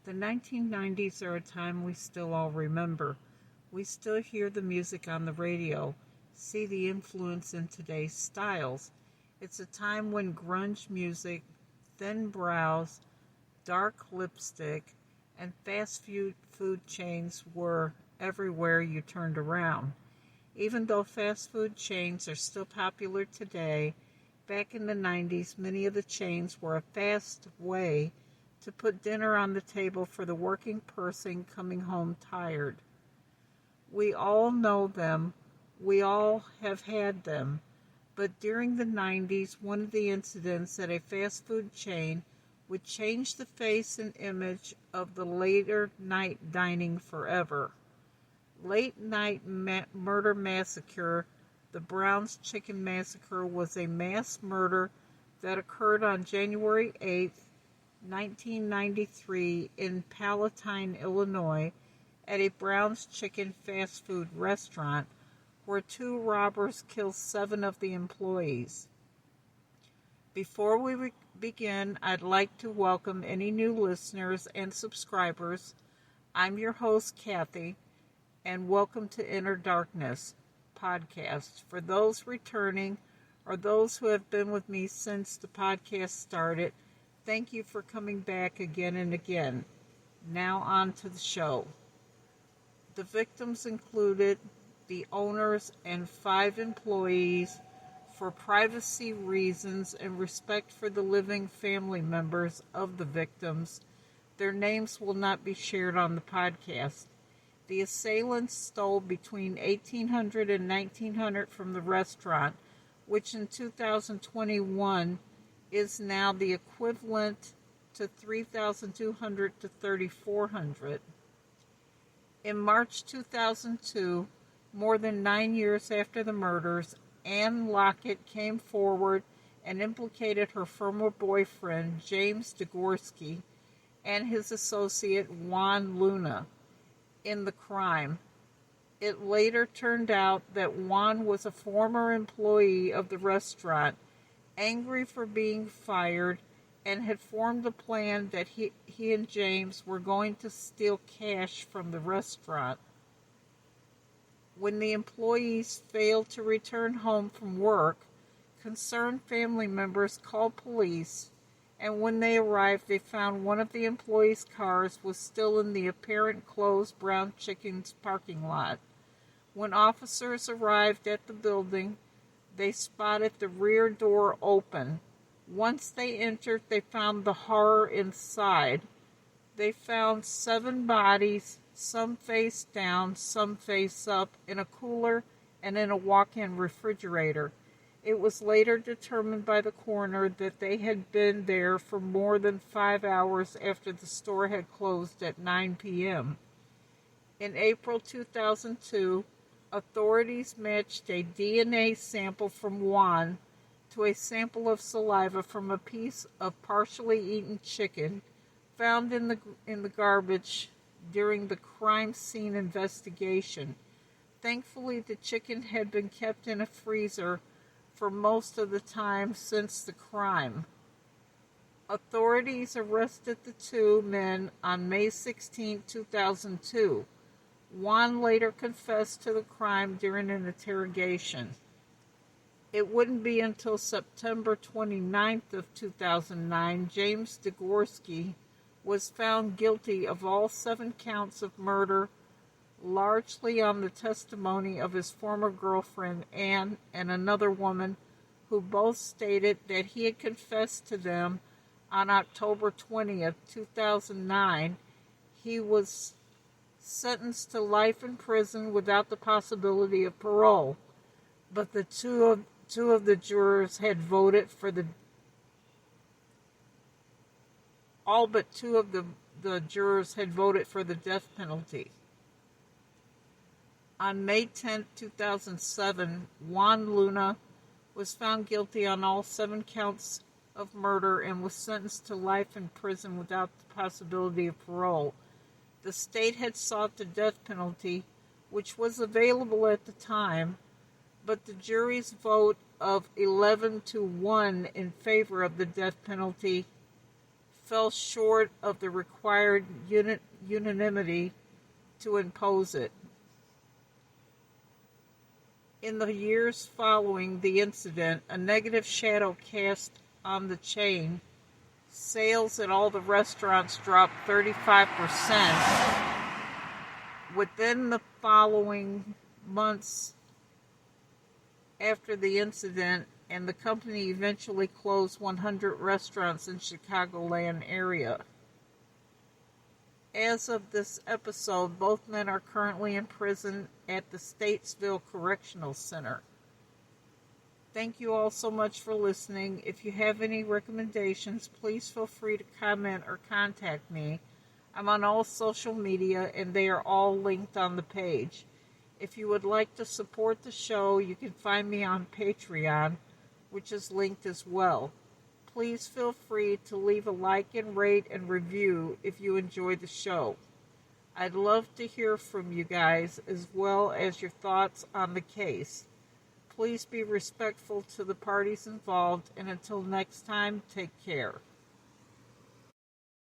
The 1990s are a time we still all remember. We still hear the music on the radio, see the influence in today's styles. It's a time when grunge music, thin brows, dark lipstick, and fast food chains were everywhere you turned around. Even though fast food chains are still popular today, back in the 90s, many of the chains were a fast way to put dinner on the table for the working person coming home tired. We all know them, we all have had them, but during the 90s, one of the incidents at a fast food chain would change the face and image of the later night dining forever. Late night murder massacre, the Browns Chicken Massacre, was a mass murder that occurred on January 8th, 1993 in Palatine, Illinois, at a Browns Chicken fast food restaurant where two robbers killed 7 of the employees. Before we begin, I'd like to welcome any new listeners and subscribers. I'm your host, Kathy, and welcome to Inner Darkness podcast. For those returning or those who have been with me since the podcast started, thank you for coming back again and again. Now on to the show. The victims included the owners and 5 employees. For privacy reasons and respect for the living family members of the victims, their names will not be shared on the podcast. The assailants stole between $1,800 and $1,900 from the restaurant, which in 2021 is now the equivalent to $3,200 to $3,400. In March 2002, more than 9 years after the murders, Ann Lockett came forward and implicated her former boyfriend, James Degorski, and his associate, Juan Luna, in the crime. It later turned out that Juan was a former employee of the restaurant, angry for being fired, and had formed a plan that he and James were going to steal cash from the restaurant. When the employees failed to return home from work, concerned family members called police, and when they arrived, they found one of the employees' cars was still in the apparent closed Browns Chicken's parking lot. When officers arrived at the building, they spotted the rear door open. Once they entered, they found the horror inside. They found 7 bodies, some face down, some face up, in a cooler and in a walk-in refrigerator. It was later determined by the coroner that they had been there for more than 5 hours after the store had closed at 9 p.m. In April 2002, authorities matched a DNA sample from Juan to a sample of saliva from a piece of partially eaten chicken found in the garbage during the crime scene investigation. Thankfully, the chicken had been kept in a freezer for most of the time since the crime. Authorities arrested the 2 men on May 16, 2002. Juan later confessed to the crime during an interrogation. It wouldn't be until September 29th of 2009 James Degorski was found guilty of all 7 counts of murder, largely on the testimony of his former girlfriend Ann and another woman, who both stated that he had confessed to them on October 20th, 2009. He was sentenced to life in prison without the possibility of parole, but the two of the jurors had voted for the all but 2 of the jurors had voted for the death penalty. On May 10, 2007, Juan Luna was found guilty on all 7 counts of murder and was sentenced to life in prison without the possibility of parole. The state had sought the death penalty, which was available at the time, but the jury's vote of 11-1 in favor of the death penalty fell short of the required unanimity to impose it. In the years following the incident, a negative shadow cast on the chain. Sales at all the restaurants dropped 35%. Within the following months after the incident, and the company eventually closed 100 restaurants in Chicagoland area. As of this episode, both men are currently in prison at the Statesville Correctional Center. Thank you all so much for listening. If you have any recommendations, please feel free to comment or contact me. I'm on all social media, and they are all linked on the page. If you would like to support the show, you can find me on Patreon, which is linked as well. Please feel free to leave a like and rate and review if you enjoy the show. I'd love to hear from you guys as well as your thoughts on the case. Please be respectful to the parties involved, and until next time, take care.